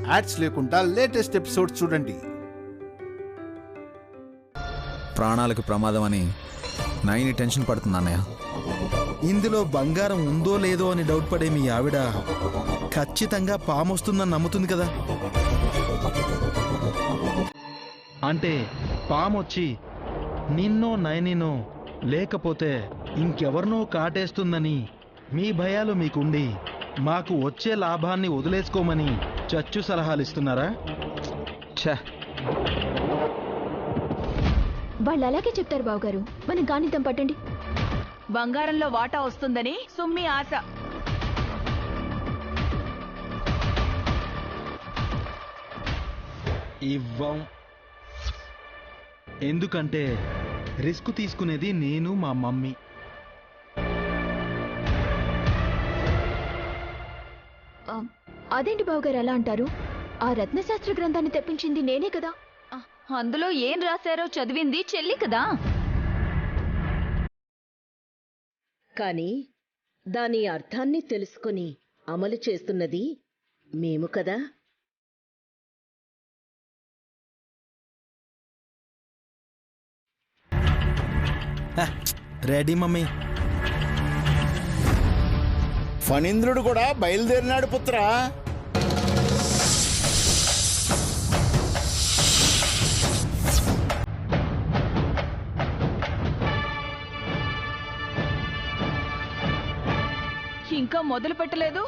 Ads లేకుండా latest episodes చూడండి. ప్రాణాలకు ప్రమాదం అని నైని టెన్షన్ పడుతుంది అన్నయ్య. ఇందులో బంగారం ఉందో లేదో అని డౌట్ పడే మీ ఆవిడ ఖచ్చితంగా పాము వస్తుందని నమ్ముతుంది కదా. అంటే పామొచ్చి నిన్నో నైనినో లేకపోతే ఇంకెవరినో కాటేస్తుందని మీ భయాలు మీకుండి మాకు వచ్చే లాభాన్ని వదిలేసుకోమని చచ్చు సలహాలిస్తున్నారా? ఛే, వాళ్ళు అలాగే చెప్తారు బావగారు. మనం కానిద్దాం పట్టండి. బంగారంలో వాటా వస్తుందని సుమ్మి ఆశ. ఇవ్వం. ఎందుకంటే రిస్క్ తీసుకునేది నేను, మా మమ్మీ. అదేంటి బావగారు అలా అంటారు? ఆ రత్నశాస్త్ర గ్రంథాన్ని తెప్పించింది నేనే కదా. అందులో ఏం రాశారో చదివింది చెల్లి కదా. కాని దాని అర్థాన్ని తెలుసుకుని అమలు చేస్తున్నది మేము కదా. Ready mummy. ఫణీంద్రుడు కూడా బయలుదేరినాడు పుత్రా. ఇంకా మొదలు పెట్టలేదు,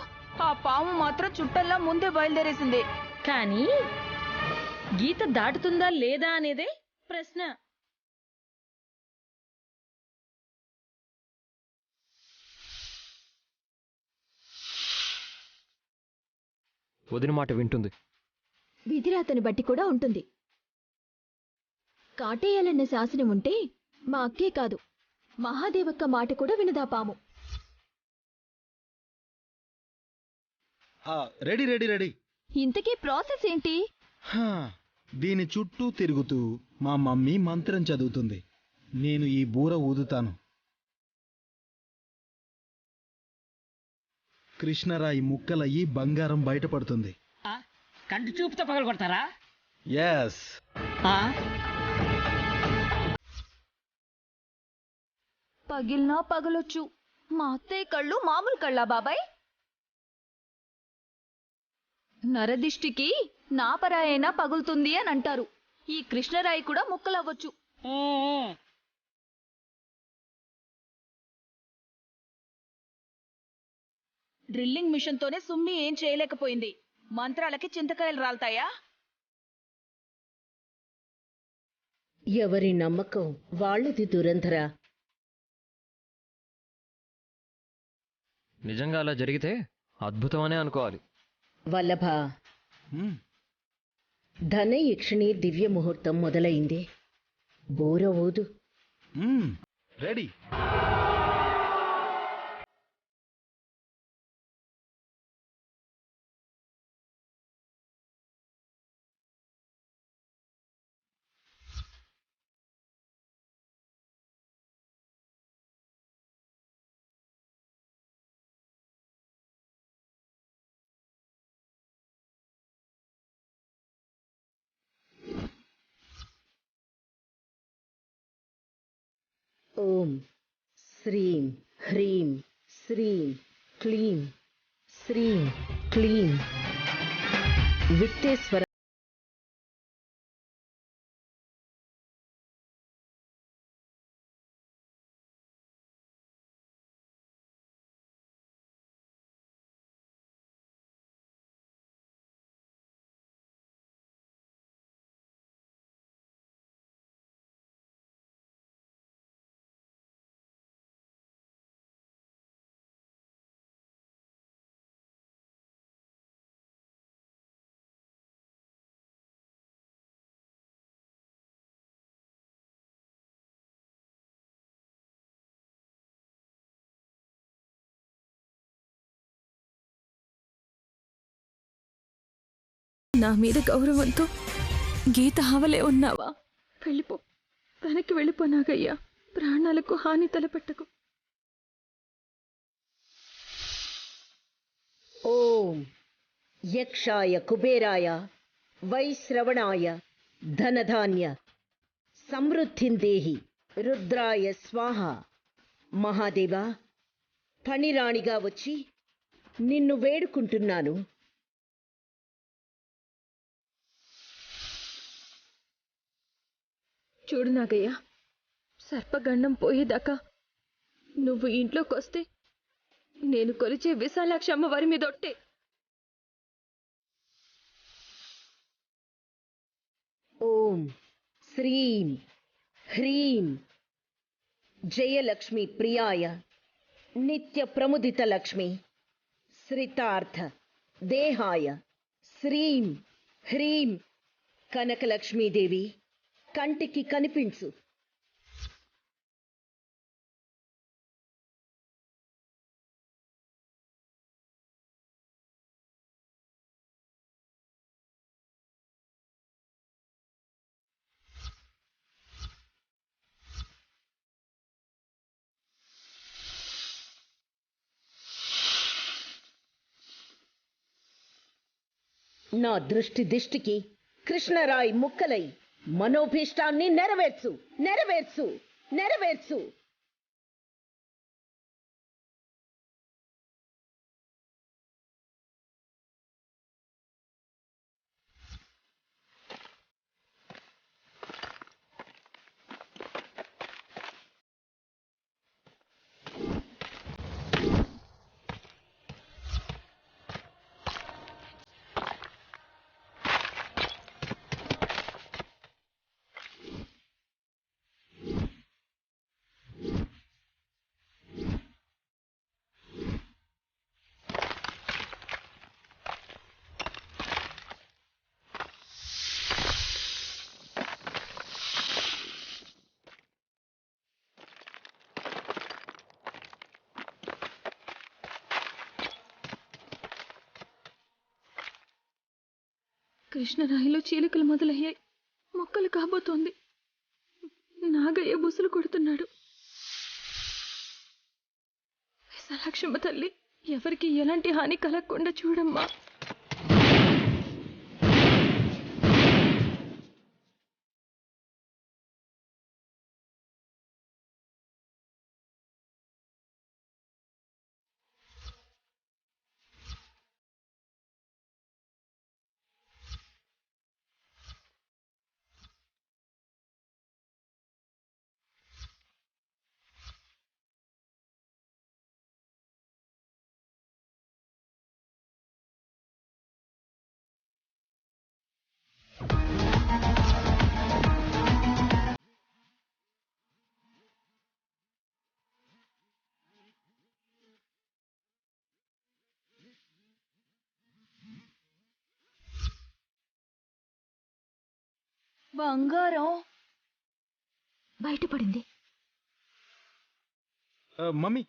ఆ పాము మాత్రం చుట్టల్లా ముందే బయలుదేరేసింది. కానీ గీత దాటుతుందా లేదా అనేదే ప్రశ్న. వదిన మాట వింటుంది. విధిరాతని బట్టి కూడా ఉంటుంది. కాటేయాలన్న శాసనం ఉంటే మా అక్కే కాదు, మహాదేవక్క మాట కూడా వినదా పాము. Ready ready ready. ఇంతకీ ప్రాసెస్ ఏంటి? దీని చుట్టూ తిరుగుతూ మా మమ్మీ మంత్రం చదువుతుంది. నేను ఈ బూర ఊదుతాను. కృష్ణరాయి ముక్కలయ్యి బంగారం బయటపడుతుంది. కంటి చూపుతో పగలు కొడతారా? ఎస్. పగిలినా పగలొచ్చు, మా అత్తయ్య కళ్ళు మామూలు కళ్ళా బాబాయ్? నరదిష్టికి నా పరాయైనా పగులుతుంది అని అంటారు. ఈ కృష్ణరాయి కూడా ముక్కలవ్వచ్చు. డ్రిల్లింగ్ మిషన్ తోనే సుమ్మి ఏం చేయలేకపోయింది. మంత్రాలకి చింతకాయలు రాల్తాయా? ఎవరి నమ్మకం వాళ్ళది దురంధర. నిజంగా అలా జరిగితే అద్భుతమనే అనుకోవాలి. వల్లభ, ధనయక్షిణి దివ్య ముహూర్తం మొదలైంది. బోర ఊదు. రెడీ. ఓం శ్రీం హ్రీం శ్రీం క్లీం శ్రీం క్లీం విత్తేశ్వర. నా మీద గౌరవంతో గీత హావలే ఉన్నావా? వెళ్ళిపో, వెనక్కి వెళ్ళిపో నాగయ్యా. ప్రాణాలకు హాని తలపెట్టకు. ఓం యక్షాయ కుబేరాయ వైశ్రవణాయ ధనధాన్య సమృద్ధిందేహి రుద్రాయ స్వాహ. మహాదేవా, ఫణిరాణిగా వచ్చి నిన్ను వేడుకుంటున్నాను. చూడు నాగయ్య, సర్పగండం పోయేదాకా నువ్వు ఇంట్లోకొస్తే నేను కొలిచే విశాలాక్షి అమ్మవారి మీద ఒట్టే. ఓం శ్రీం హ్రీం జయలక్ష్మి ప్రియాయ నిత్య ప్రముదిత లక్ష్మి శ్రితార్థ దేహాయ శ్రీం హ్రీం కనకలక్ష్మీదేవి కంటికి కనిపించు. నా దృష్టికి కృష్ణరాయ్ ముక్కలై మనోభీష్టాన్ని నెరవేర్చు నెరవేర్చు నెరవేర్చు. కృష్ణరాయిలో చీలికలు మొదలయ్యాయి. మొక్కలు కాబోతోంది. నాగయ్య బుసలు కొడుతున్నాడు. విశాలాక్షమ్మ తల్లి, ఎవరికి ఎలాంటి హాని కలగకుండా చూడమ్మా. బంగారం బయటపడింది. Mummy,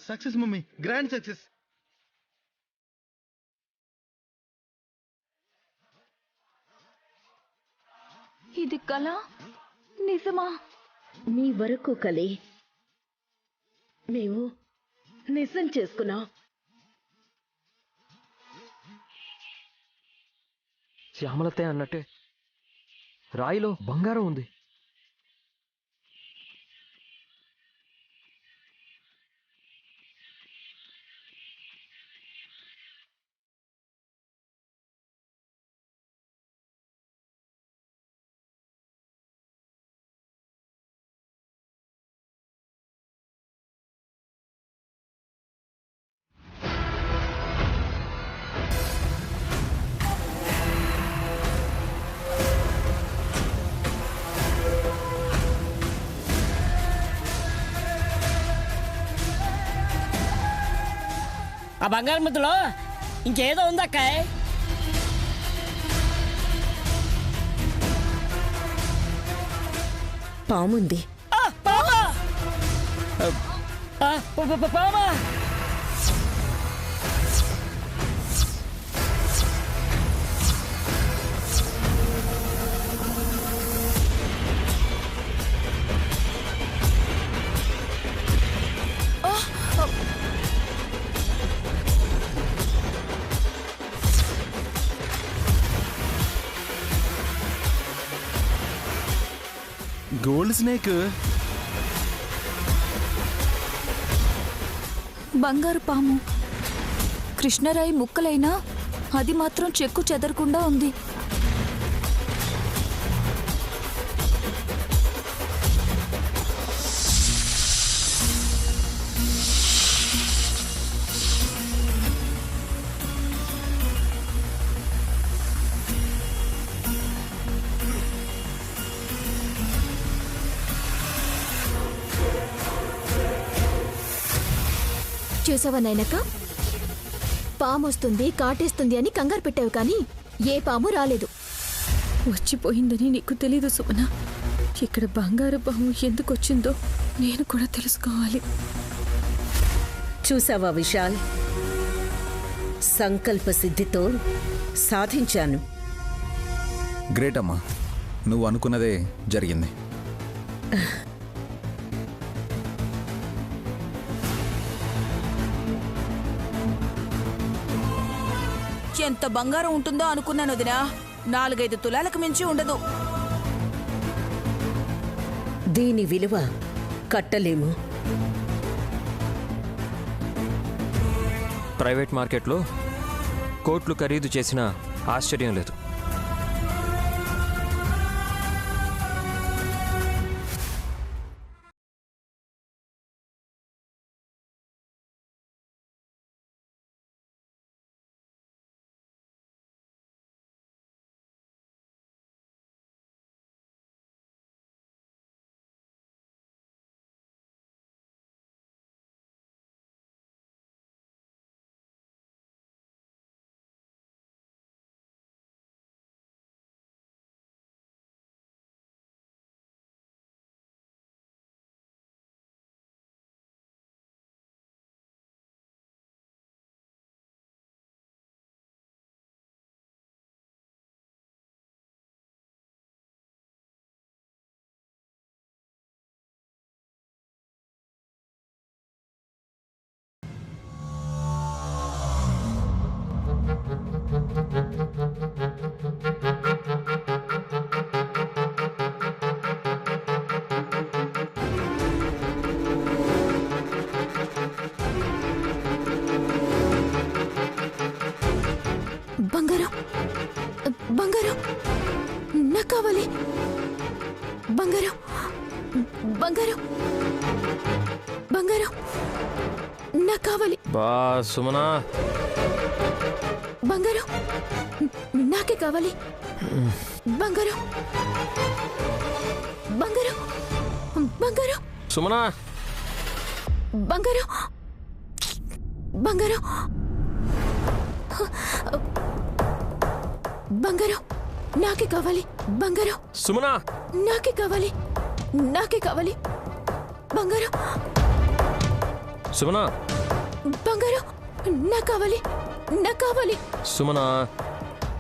success mummy, grand success. ఇది కళ నిజమా? మీ వరకు కలే మేము నిజం చేసుకున్నాం. శ్యామలతే అన్నట్టే రాయిలో బంగారం ఉంది. ఆ బంగారం ముద్దలో ఇంకేదో ఉందక్క. పాముంది. పామా! Gold snake. బంగారు పాము. కృష్ణరాయి ముక్కలైనా అది మాత్రం చెక్కు చెదరకుండా ఉంది. చూసావా నైనక్క, పాము వస్తుంది కాటేస్తుంది అని కంగారు పెట్టావు కానీ ఏ పాము రాలేదు. వచ్చిపోయిందని నీకు తెలీదు సుమన. ఇక్కడ బంగారు పాము ఎందుకు వచ్చిందో నేను కూడా తెలుసుకోవాలి. చూసావా విశాల్, సంకల్ప సిద్ధితో సాధించాను. గ్రేట్ అమ్మా, నువ్వు అనుకున్నదే జరిగింది. ఎంత బంగారం ఉంటుందో అనుకున్నాను వదినా. 4-5 తులాలకు మించి ఉండదు. దీని విలువ కట్టలేము. ప్రైవేట్ మార్కెట్లో కోట్లు ఖరీదు చేసినా ఆశ్చర్యం లేదు. బంగారం, బంగారం నాకు కావాలి. బంగారం, బంగారం, బంగారం నాకు కావాలి. బా సుమనా, బంగారం నాకే కావాలి. బంగారం, బంగారం, బంగారం, సుమనా, బంగారం, బంగారం, బంగారం నాకే కావాలి. బంగారం సుమనా, నాకే కావాలి. నాకే కావాలి. బంగారం, సుమనా, బంగారం నాకు కావాలి. నాకు కావాలి. సుమనా,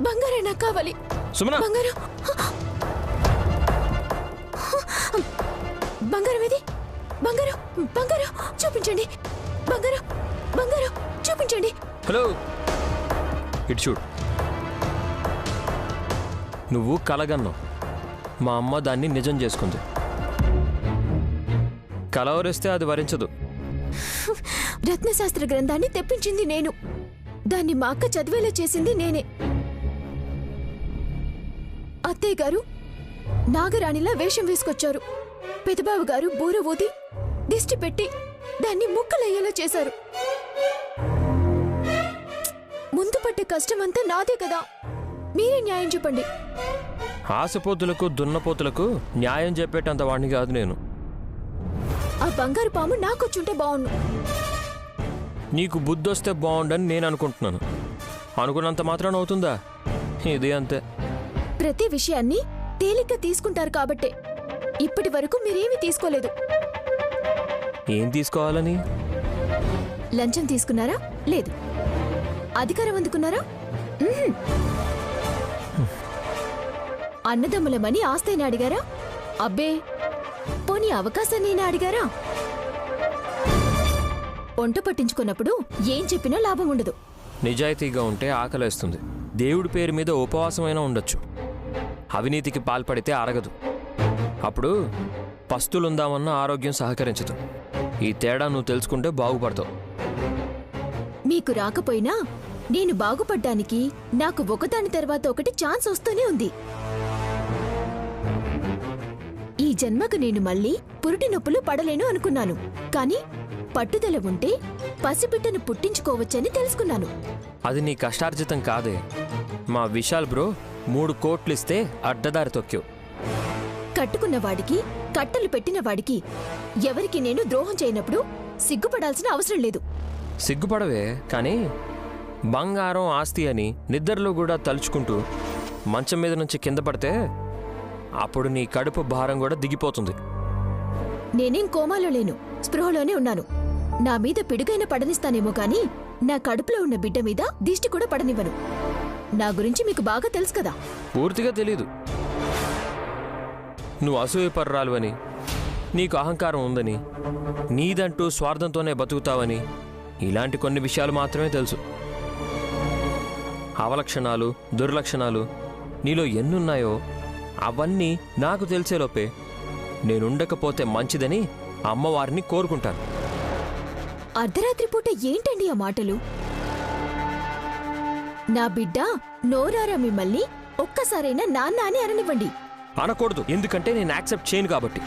బంగారం నాకు కావాలి. సుమనా, బంగారం, బంగారం ఏది? బంగారం, బంగారం చూపించండి. బంగారం, బంగారం చూపించండి. హలో, ఇటు చూడు. నువ్వు కలగన్నావు, మా అమ్మ దాన్ని నిజం చేసుకుంది. కలవరిస్తే అది వరించదు. రత్నశాస్త్ర గ్రంథాన్ని తెప్పించింది నేను. దాన్ని మా అక్క చదివేలా చేసింది నేనే. అత్తయ్య గారు నాగరాణిలా వేషం వేసుకొచ్చారు. పెదబాబు గారు బూర ఊది దిష్టి పెట్టి దాన్ని ముక్కలయ్యేలా చేశారు. ముందు పట్టే కష్టమంతా నాదే కదా. మీరే న్యాయం చెప్పండి. ఆశపోతులకు దున్నపోతులకు న్యాయం చెప్పేటంత వాడిని కాదు నేను. ఆ బంగారు పాము నాకొచ్చుంటే బాగుండు. నీకు బుద్ధొస్తే బాగుండని నేను అనుకుంటున్నాను. అనుకున్నంత మాత్రాన అవుతుందా? ఇది అంతే. ప్రతి విషయాన్ని తేలిగ్గా తీసుకుంటారు కాబట్టే ఇప్పటి వరకు మీరేమీ తీసుకోలేదు. ఏం తీసుకోవాలని? లంచం తీసుకున్నారా? లేదు. అధికారం అందుకున్నారా? అన్నదమ్ములమని ఆస్తైనా అడిగారా? అబ్బే, పోనీ అవకాశాన్ని అడిగారా? వంట పట్టించుకున్నప్పుడు ఏం చెప్పినా లాభం ఉండదు. నిజాయితీగా ఉంటే ఆకలేస్తుంది. దేవుడి పేరు మీద ఉపవాసమైనా ఉండొచ్చు. అవినీతికి పాల్పడితే అరగదు. అప్పుడు పస్తులుందామన్న ఆరోగ్యం సహకరించదు. ఈ తేడా నువ్వు తెలుసుకుంటే బాగుపడతావు. మీకు రాకపోయినా నేను బాగుపడ్డానికి నాకు ఒకదాని తర్వాత ఒకటి ఛాన్స్ వస్తూనే ఉంది. ఈ జన్మకు నేను మళ్ళీ పురుటి నొప్పులు పడలేను అనుకున్నాను. కానీ పట్టుదల ఉంటే పసిబిడ్డను పుట్టించుకోవచ్చని తెలుసుకున్నాను. అది నీ కష్టార్జితం కాదే. మా విశాల్ బ్రో 3 కోట్లు ఇస్తే అడ్డదారి తొక్కావు. కట్టుకున్నవాడికి కట్టలు పెట్టినవాడికి ఎవరికి నేను ద్రోహం చేయనప్పుడు సిగ్గుపడాల్సిన అవసరం లేదు. సిగ్గుపడవే, కానీ బంగారం ఆస్తి అని నిద్రలో కూడా తలుచుకుంటూ మంచం మీద నుంచి కింద పడితే అప్పుడు నీ కడుపు భారం కూడా దిగిపోతుంది. నేనేం కోమాలో లేను, స్పృహలోనే ఉన్నాను. నా మీద పిడుగైన పడనిస్తానేమో కాని నా కడుపులో ఉన్న బిడ్డ మీద దిష్టి కూడా పడనివ్వను. నా గురించి మీకు బాగా తెలుసు కదా. పూర్తిగా తెలీదు. నువ్వు అసూయపర్రాలు అని, నీకు అహంకారం ఉందని, నీదంటూ స్వార్థంతోనే బతుకుతావని, ఇలాంటి కొన్ని విషయాలు మాత్రమే తెలుసు. అవలక్షణాలు, దుర్లక్షణాలు నీలో ఎన్నున్నాయో అవన్నీ నాకు తెలిసేలోపే నేనుండకపోతే మంచిదని అమ్మవారిని కోరుకుంటాను. అర్ధరాత్రి పూట ఏంటండి ఆ మాటలు? నా బిడ్డ నోరారా మిమ్మల్ని ఒక్కసారైనా నాన్న అని అననివ్వండి. అనకూడదు, ఎందుకంటే నేను యాక్సెప్ట్ చేయను కాబట్టి.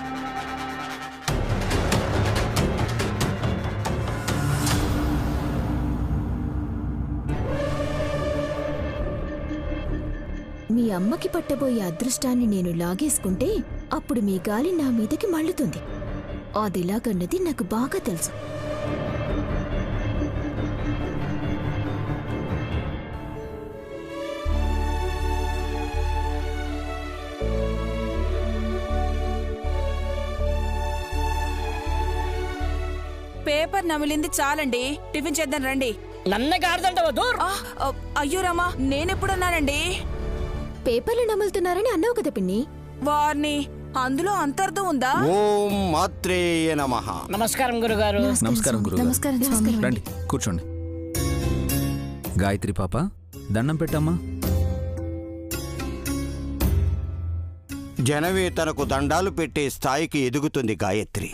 మీ అమ్మకి పట్టబోయే అదృష్టాన్ని నేను లాగేసుకుంటే అప్పుడు మీ గాలి నా మీదకి మళ్ళుతుంది. అదిలాగన్నది నాకు బాగా తెలుసు. పేపర్ నమిలింది చాలండి, టిఫిన్ చేద్దాం రండి. నన్నే కాడదంటావా? దూర్. అయ్యో రామా, నేనెప్పుడన్నానండి? పేపర్లు నములుతున్నారని అన్నావు కదా పిన్ని. వారిని అందులో అంతర్థం ఉందా? ఓం మాత్రేయ నమః. నమస్కారం గురుగారు. నమస్కారం గురుగారు. నమస్కారం స్వామి. రండి కూర్చోండి. గాయత్రి పాప, దండం పెట్టమ్మా. జనమే తనకు దండాలు పెట్టే స్థాయికి ఎదుగుతుంది గాయత్రి.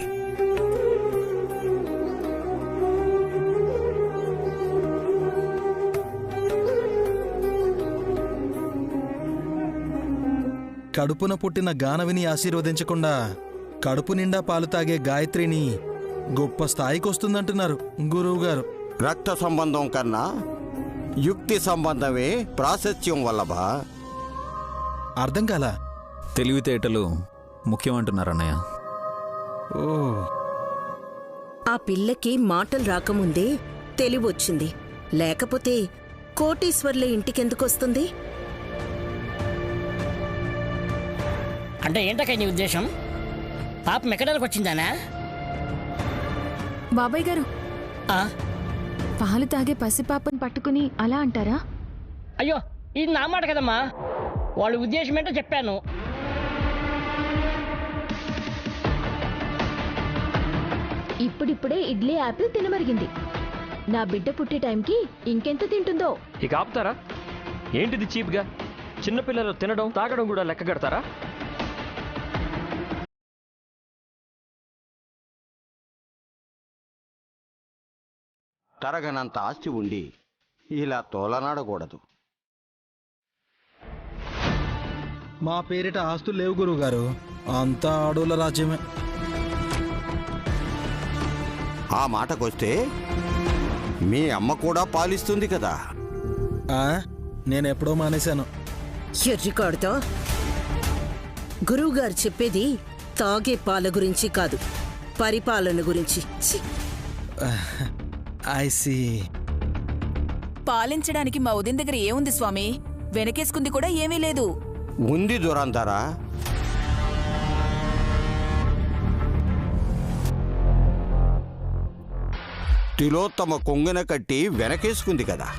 కడుపున పుట్టిన గానవిని ఆశీర్వదించకుండా కడుపు నిండా పాలు తాగే గాయత్రిని గొప్ప స్థాయికి వస్తుందంటున్నారు గురువుగారు. రక్త సంబంధం కన్నా యుక్తి సంబంధమే ప్రాశస్త్యం వల్లభా. అర్థం కాల. తెలివితేటలు ముఖ్యమంటున్నారు అన్నయ్య. ఓ, ఆ పిల్లకి మాటలు రాకముందే తెలివొచ్చింది. లేకపోతే కోటీశ్వర్ల ఇంటికెందుకొస్తుంది? అంటే ఏంటక్క నీ ఉద్దేశం? పాపం ఎక్కడానికి వచ్చిందానా? బాబాయ్ గారు, ఆ? పాలు తాగే పసిపాపను పట్టుకుని అలా అంటారా? అయ్యో, ఇది నా మాట కదమ్మా. వాళ్ళ ఉద్దేశం ఏంటో చెప్పాను. ఇప్పుడిప్పుడే ఇడ్లీ యాపిల్ తినమరిగింది. నా బిడ్డ పుట్టే టైంకి ఇంకెంత తింటుందో. ఇక ఆపుతారా? ఏంటిది చీప్గా? చిన్నపిల్లలు తినడం తాగడం కూడా లెక్క కడతారా? తరగనంత ఆస్తి ఉండి ఇలా తోలనాడకూడదు. మా పేరిట ఆస్తులు లేవు గురువుగారు, అంతా ఆడోళ్ళ రాజ్యమే. ఆ మాటకొస్తే మీ అమ్మ కూడా పాలిస్తుంది కదా. నేనెప్పుడో మానేశాను. ఎర్రికాడుతో గురువుగారు చెప్పేది తాగే పాల గురించి కాదు, పరిపాలన గురించి. ఛీ! I see. పాలించడానికి మా ఉదయం దగ్గర ఏముంది స్వామి? వెనకేసుకుంది కూడా ఏమీ లేదు. ఉంది దురంతారా. తిలోత్తమ కొంగున కట్టి వెనకేసుకుంది కదా.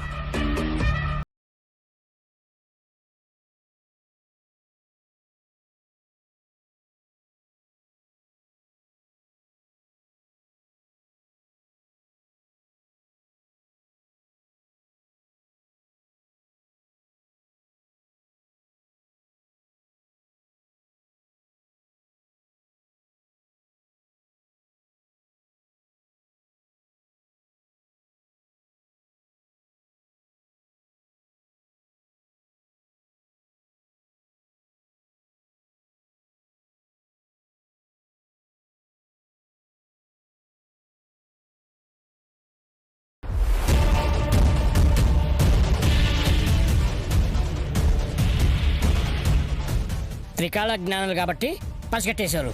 త్రికాల జ్ఞానాలు కాబట్టి పసిగట్టేశారు.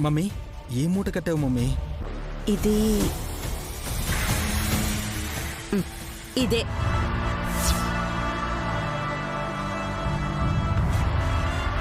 మమ్మీ ఏ మూట కట్టావు మమ్మీ? ఇది ఇదే